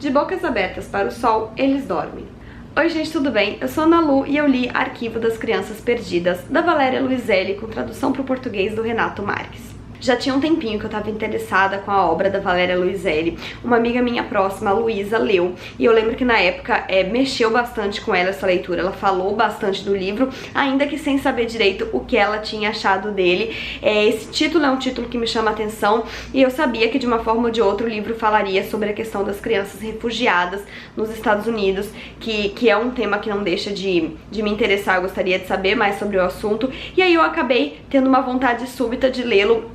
De bocas abertas para o sol, eles dormem. Oi gente, tudo bem? Eu sou a Ana Lu e eu li Arquivo das Crianças Perdidas, da Valéria Luiselli, com tradução para o português do Renato Marques. Já tinha um tempinho que eu estava interessada com a obra da Valéria Luiselli. Uma amiga minha próxima, a Luísa, leu. E eu lembro que na época mexeu bastante com ela essa leitura. Ela falou bastante do livro, ainda que sem saber direito o que ela tinha achado dele. Esse título é um título que me chama a atenção e eu sabia que de uma forma ou de outra o livro falaria sobre a questão das crianças refugiadas nos Estados Unidos, que é um tema que não deixa de me interessar. Eu gostaria de saber mais sobre o assunto. E aí eu acabei tendo uma vontade súbita de lê-lo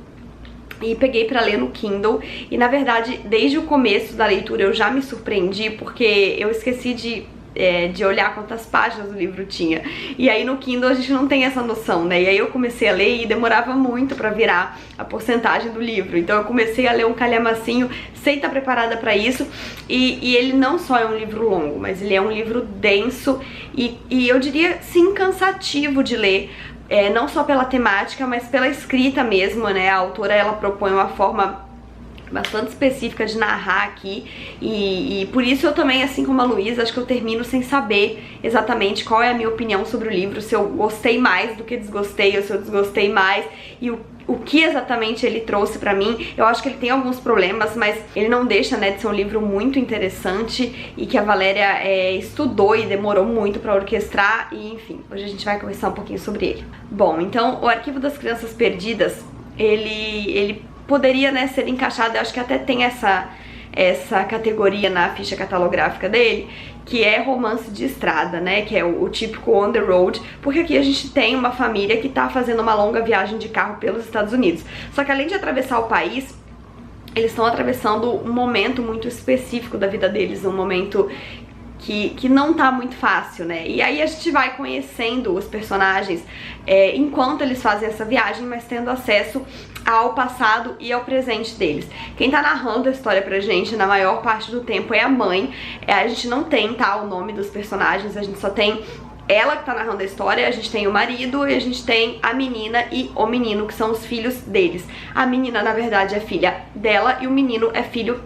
e peguei pra ler no Kindle, e na verdade desde o começo da leitura eu já me surpreendi, porque eu esqueci de olhar quantas páginas o livro tinha, e aí no Kindle a gente não tem essa noção, né, e aí eu comecei a ler e demorava muito pra virar a porcentagem do livro, então eu comecei a ler um calhamacinho sem estar preparada pra isso, e ele não só é um livro longo, mas ele é um livro denso e eu diria sim cansativo de ler. Não só pela temática, mas pela escrita mesmo, né? A autora, ela propõe uma forma bastante específica de narrar aqui, e por isso eu também, assim como a Luísa, acho que eu termino sem saber exatamente qual é a minha opinião sobre o livro, se eu gostei mais do que desgostei, ou se eu desgostei mais, e o que exatamente ele trouxe pra mim. Eu acho que ele tem alguns problemas, mas ele não deixa, né, de ser um livro muito interessante e que a Valéria estudou e demorou muito pra orquestrar, e enfim, hoje a gente vai conversar um pouquinho sobre ele. Bom, então o Arquivo das Crianças Perdidas, ele poderia, né, ser encaixado, eu acho que até tem essa categoria na ficha catalográfica dele, que é romance de estrada, né, que é o típico on the road, porque aqui a gente tem uma família que tá fazendo uma longa viagem de carro pelos Estados Unidos. Só que além de atravessar o país, eles estão atravessando um momento muito específico da vida deles, um momento que não tá muito fácil, né? E aí a gente vai conhecendo os personagens enquanto eles fazem essa viagem, mas tendo acesso ao passado e ao presente deles. Quem tá narrando a história pra gente na maior parte do tempo é a mãe. A gente não tem, tá, o nome dos personagens, a gente só tem ela que tá narrando a história, a gente tem o marido e a gente tem a menina e o menino, que são os filhos deles. A menina, na verdade, é filha dela e o menino é filho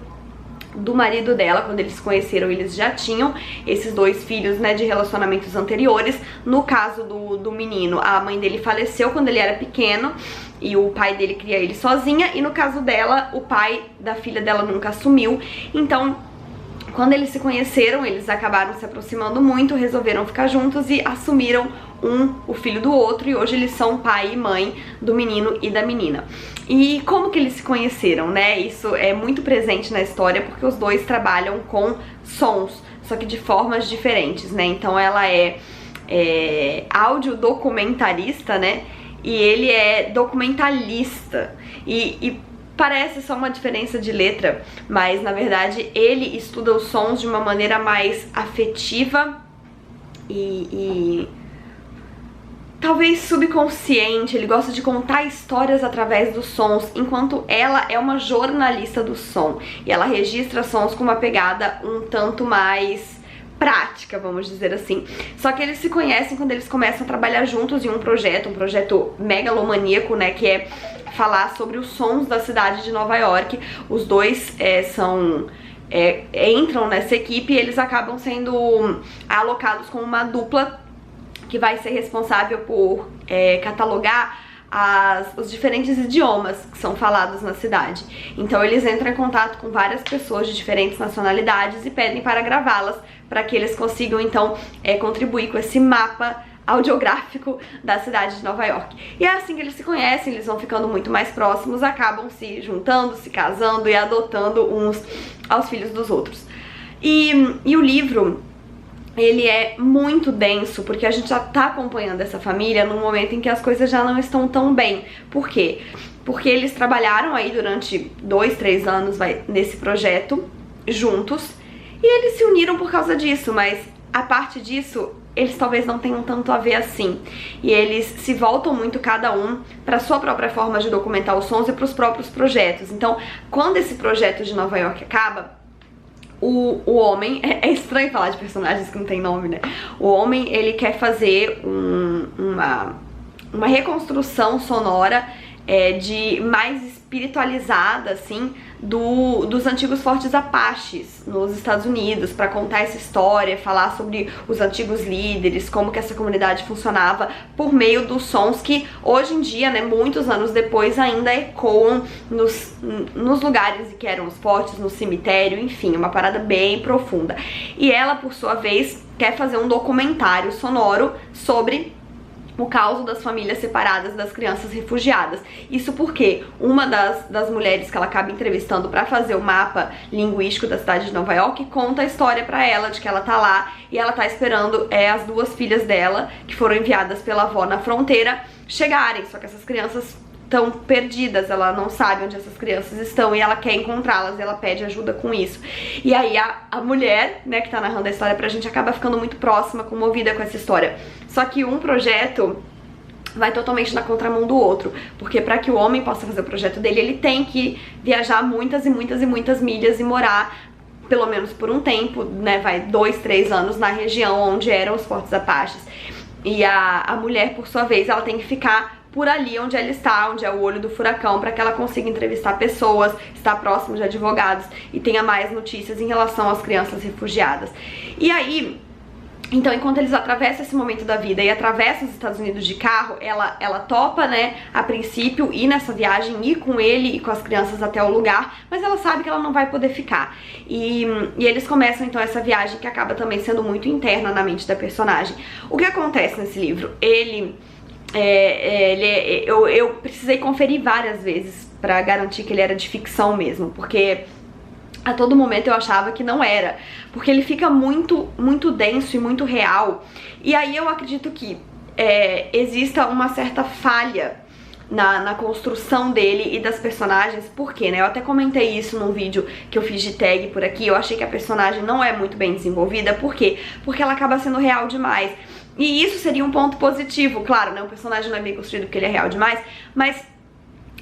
do marido dela. Quando eles se conheceram, eles já tinham esses dois filhos, né, de relacionamentos anteriores. No caso do menino, a mãe dele faleceu quando ele era pequeno e o pai dele cria ele sozinha, e no caso dela, o pai da filha dela nunca assumiu. Então, quando eles se conheceram, eles acabaram se aproximando muito, resolveram ficar juntos e assumiram o filho do outro, e hoje eles são pai e mãe do menino e da menina. E como que eles se conheceram, né? Isso é muito presente na história, porque os dois trabalham com sons, só que de formas diferentes, né? Então ela é audiodocumentarista, né? E ele é documentalista. E parece só uma diferença de letra, mas na verdade ele estuda os sons de uma maneira mais afetiva e talvez subconsciente. Ele gosta de contar histórias através dos sons, enquanto ela é uma jornalista do som e ela registra sons com uma pegada um tanto mais prática, vamos dizer assim. Só que eles se conhecem quando eles começam a trabalhar juntos em um projeto megalomaníaco, né, que é falar sobre os sons da cidade de Nova York. Os dois entram nessa equipe e eles acabam sendo alocados com uma dupla que vai ser responsável por catalogar os diferentes idiomas que são falados na cidade. Então eles entram em contato com várias pessoas de diferentes nacionalidades e pedem para gravá-las, para que eles consigam então contribuir com esse mapa audiográfico da cidade de Nova York. E é assim que eles se conhecem, eles vão ficando muito mais próximos, acabam se juntando, se casando e adotando uns aos filhos dos outros. E o livro, ele é muito denso, porque a gente já tá acompanhando essa família num momento em que as coisas já não estão tão bem. Por quê? Porque eles trabalharam aí durante 2, 3 anos nesse projeto juntos, e eles se uniram por causa disso, mas a parte disso eles talvez não tenham tanto a ver assim. E eles se voltam muito cada um para sua própria forma de documentar os sons e para os próprios projetos. Então, quando esse projeto de Nova York acaba, o homem, é estranho falar de personagens que não tem nome, né? O homem, ele quer fazer uma reconstrução sonora de mais espiritualizada, assim, dos antigos fortes Apaches nos Estados Unidos, para contar essa história, falar sobre os antigos líderes, como que essa comunidade funcionava por meio dos sons que hoje em dia, né, muitos anos depois, ainda ecoam nos lugares que eram os fortes, no cemitério, enfim, uma parada bem profunda. E ela, por sua vez, quer fazer um documentário sonoro sobre o caos das famílias separadas, das crianças refugiadas. Isso porque uma das mulheres que ela acaba entrevistando para fazer o mapa linguístico da cidade de Nova York conta a história para ela de que ela tá lá e ela tá esperando as duas filhas dela, que foram enviadas pela avó na fronteira, chegarem. Só que essas crianças estão perdidas, ela não sabe onde essas crianças estão e ela quer encontrá-las, e ela pede ajuda com isso. E aí a mulher, né, que tá narrando a história pra gente, acaba ficando muito próxima, comovida com essa história. Só que um projeto vai totalmente na contramão do outro, porque para que o homem possa fazer o projeto dele, ele tem que viajar muitas e muitas e muitas milhas e morar pelo menos por um tempo, né, vai 2, 3 anos na região onde eram os fortes Apaches. E a mulher, por sua vez, ela tem que ficar por ali onde ela está, onde é o olho do furacão, para que ela consiga entrevistar pessoas, estar próximo de advogados e tenha mais notícias em relação às crianças refugiadas. E aí, então, enquanto eles atravessam esse momento da vida e atravessam os Estados Unidos de carro, ela topa, né, a princípio, ir nessa viagem, ir com ele e com as crianças até o lugar, mas ela sabe que ela não vai poder ficar. E eles começam, então, essa viagem que acaba também sendo muito interna na mente da personagem. O que acontece nesse livro? Eu precisei conferir várias vezes pra garantir que ele era de ficção mesmo, porque a todo momento eu achava que não era, porque ele fica muito denso e muito real. E aí eu acredito que exista uma certa falha na construção dele e das personagens. Por quê, né? Eu até comentei isso num vídeo que eu fiz de tag por aqui. Eu achei que a personagem não é muito bem desenvolvida. Por quê? Porque ela acaba sendo real demais. E isso seria um ponto positivo, claro, né? O personagem não é bem construído porque ele é real demais, mas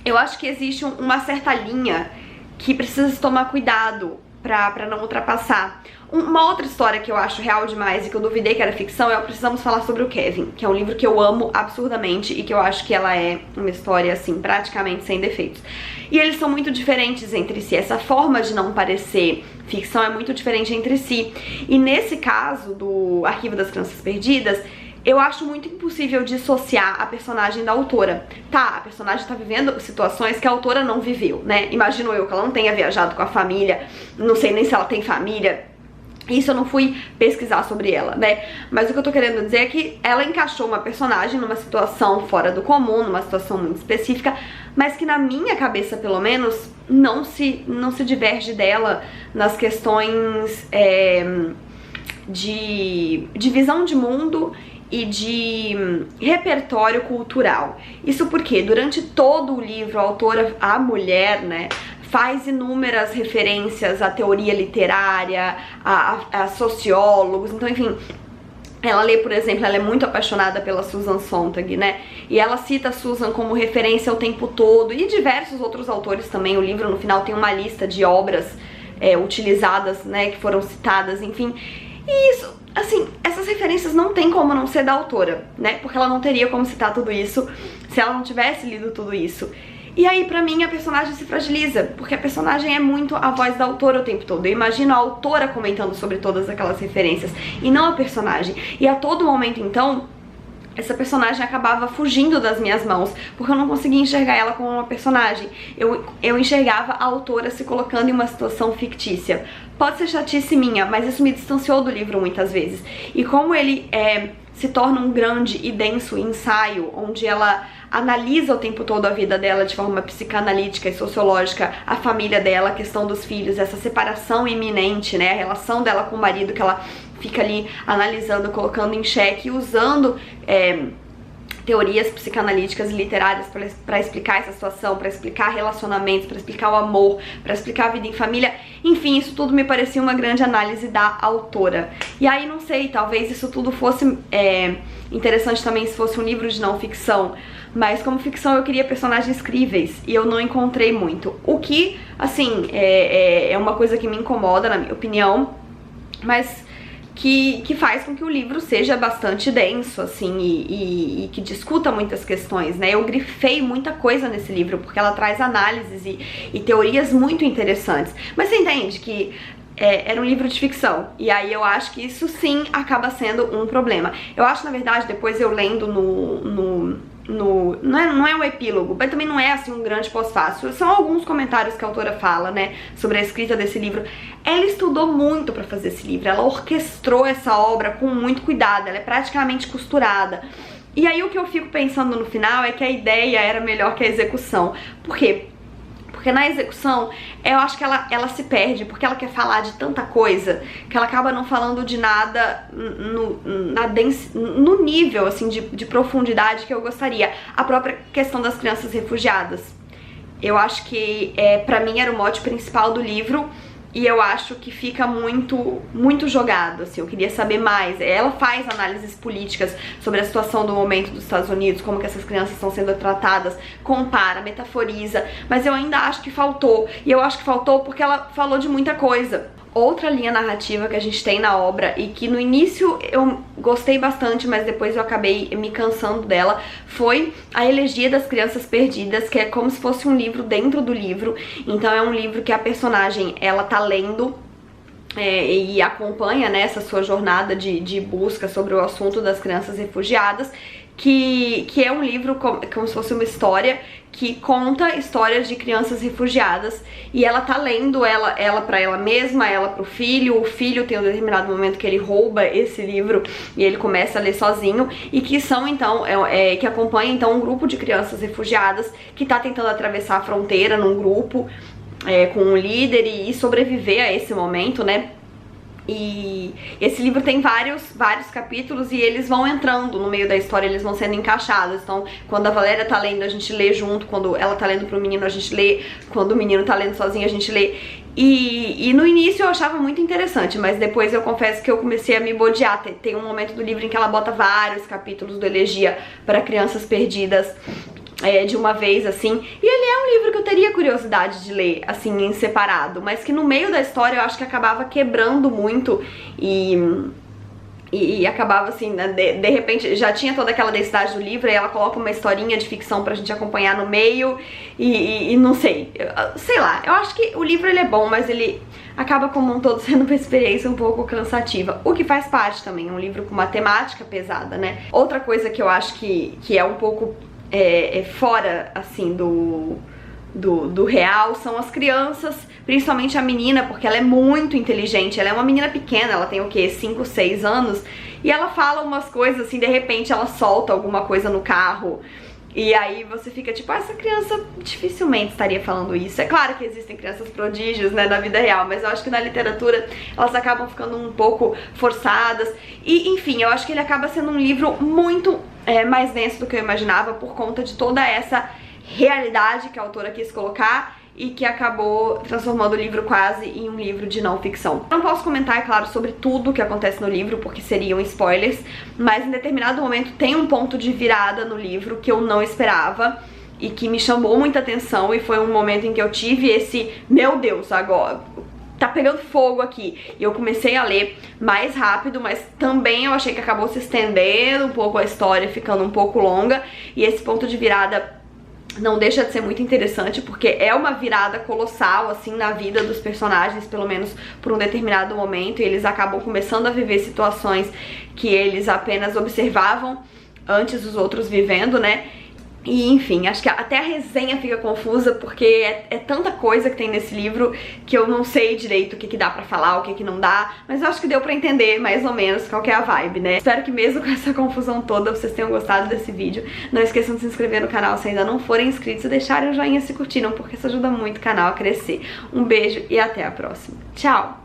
eu acho que existe uma certa linha que precisa se tomar cuidado pra não ultrapassar. Uma outra história que eu acho real demais e que eu duvidei que era ficção é o Precisamos Falar sobre o Kevin, que é um livro que eu amo absurdamente e que eu acho que ela é uma história, assim, praticamente sem defeitos. E eles são muito diferentes entre si, essa forma de não parecer ficção é muito diferente entre si. E nesse caso do Arquivo das Crianças Perdidas, eu acho muito impossível dissociar a personagem da autora. Tá, a personagem tá vivendo situações que a autora não viveu, né? Imagino eu que ela não tenha viajado com a família, não sei nem se ela tem família. Isso eu não fui pesquisar sobre ela, né? Mas o que eu tô querendo dizer é que ela encaixou uma personagem numa situação fora do comum, numa situação muito específica, mas que na minha cabeça, pelo menos, não se diverge dela nas questões de visão de mundo e de repertório cultural. Isso porque durante todo o livro a autora, a mulher, né, faz inúmeras referências à teoria literária, a sociólogos, então, enfim, ela lê, por exemplo, ela é muito apaixonada pela Susan Sontag, né, e ela cita a Susan como referência o tempo todo, e diversos outros autores também. O livro, no final, tem uma lista de obras utilizadas, né, que foram citadas, enfim, e isso, assim, essas referências não tem como não ser da autora, né, porque ela não teria como citar tudo isso se ela não tivesse lido tudo isso. E aí, pra mim, a personagem se fragiliza, porque a personagem é muito a voz da autora o tempo todo. Eu imagino a autora comentando sobre todas aquelas referências, e não a personagem. E a todo momento, então, essa personagem acabava fugindo das minhas mãos, porque eu não conseguia enxergar ela como uma personagem. Eu enxergava a autora se colocando em uma situação fictícia. Pode ser chatice minha, mas isso me distanciou do livro muitas vezes. E como ele se torna um grande e denso ensaio, onde ela analisa o tempo todo a vida dela de forma psicanalítica e sociológica, a família dela, a questão dos filhos, essa separação iminente, né, a relação dela com o marido, que ela fica ali analisando, colocando em xeque, usando teorias psicanalíticas e literárias para explicar essa situação, para explicar relacionamentos, para explicar o amor, para explicar a vida em família. Enfim, isso tudo me parecia uma grande análise da autora. E aí, não sei, talvez isso tudo fosse interessante também se fosse um livro de não ficção, mas como ficção eu queria personagens críveis e eu não encontrei muito. O que, assim, é uma coisa que me incomoda, na minha opinião, mas que faz com que o livro seja bastante denso, assim, e que discuta muitas questões, né? Eu grifei muita coisa nesse livro, porque ela traz análises e teorias muito interessantes. Mas você entende que era um livro de ficção, e aí eu acho que isso sim acaba sendo um problema. Eu acho, na verdade, depois eu lendo não é um epílogo, mas também não é assim um grande pós-fácil. São alguns comentários que a autora fala, né, sobre a escrita desse livro. Ela estudou muito pra fazer esse livro, ela orquestrou essa obra com muito cuidado, ela é praticamente costurada. E aí o que eu fico pensando no final é que a ideia era melhor que a execução. Por quê? Porque na execução, eu acho que ela se perde, porque ela quer falar de tanta coisa, que ela acaba não falando de nada no nível, assim, de profundidade que eu gostaria. A própria questão das crianças refugiadas. Eu acho que, pra mim, era o mote principal do livro, e eu acho que fica muito jogado, assim, eu queria saber mais. Ela faz análises políticas sobre a situação do momento dos Estados Unidos, como que essas crianças estão sendo tratadas, compara, metaforiza, mas eu ainda acho que faltou, e eu acho que faltou porque ela falou de muita coisa. Outra linha narrativa que a gente tem na obra e que no início eu gostei bastante, mas depois eu acabei me cansando dela, foi a Elegia das Crianças Perdidas, que é como se fosse um livro dentro do livro. Então é um livro que a personagem, ela tá lendo e acompanha, né, essa sua jornada de busca sobre o assunto das crianças refugiadas, que é um livro como se fosse uma história que conta histórias de crianças refugiadas, e ela tá lendo ela pra ela mesma, ela pro filho. O filho tem um determinado momento que ele rouba esse livro e ele começa a ler sozinho, e que são então, que acompanha então um grupo de crianças refugiadas que tá tentando atravessar a fronteira num grupo com um líder e sobreviver a esse momento, né? E esse livro tem vários capítulos e eles vão entrando no meio da história, eles vão sendo encaixados. Então, quando a Valéria tá lendo, a gente lê junto. Quando ela tá lendo pro menino, a gente lê. Quando o menino tá lendo sozinho, a gente lê. E no início eu achava muito interessante, mas depois eu confesso que eu comecei a me bodear. Tem um momento do livro em que ela bota vários capítulos do Elegia para crianças perdidas de uma vez, assim. E ele é um livro que eu teria curiosidade de ler, assim, em separado, mas que no meio da história eu acho que acabava quebrando muito e acabava assim, né, de repente já tinha toda aquela densidade do livro, e ela coloca uma historinha de ficção pra gente acompanhar no meio e não sei, sei lá, eu acho que o livro ele é bom, mas ele acaba como um todo sendo uma experiência um pouco cansativa, o que faz parte também, é um livro com uma temática pesada, né. Outra coisa que eu acho que é um pouco fora, assim, do real, são as crianças, principalmente a menina, porque ela é muito inteligente, ela é uma menina pequena, ela tem o quê? 5, 6 anos, e ela fala umas coisas assim, de repente ela solta alguma coisa no carro, e aí você fica tipo, essa criança dificilmente estaria falando isso. É claro que existem crianças prodígios, né, na vida real, mas eu acho que na literatura elas acabam ficando um pouco forçadas, e enfim, eu acho que ele acaba sendo um livro muito mais denso do que eu imaginava, por conta de toda essa realidade que a autora quis colocar e que acabou transformando o livro quase em um livro de não ficção. Eu não posso comentar, é claro, sobre tudo o que acontece no livro, porque seriam spoilers, mas em determinado momento tem um ponto de virada no livro que eu não esperava e que me chamou muita atenção, e foi um momento em que eu tive esse, meu Deus, agora tá pegando fogo aqui, e eu comecei a ler mais rápido, mas também eu achei que acabou se estendendo um pouco a história, ficando um pouco longa, e esse ponto de virada não deixa de ser muito interessante, porque é uma virada colossal, assim, na vida dos personagens, pelo menos por um determinado momento, e eles acabam começando a viver situações que eles apenas observavam antes os outros vivendo, né? E enfim, acho que até a resenha fica confusa, porque é tanta coisa que tem nesse livro que eu não sei direito o que dá pra falar, o que não dá, mas eu acho que deu pra entender mais ou menos qual que é a vibe, né? Espero que mesmo com essa confusão toda vocês tenham gostado desse vídeo. Não esqueçam de se inscrever no canal se ainda não forem inscritos e deixarem o joinha se curtiram, porque isso ajuda muito o canal a crescer. Um beijo e até a próxima. Tchau!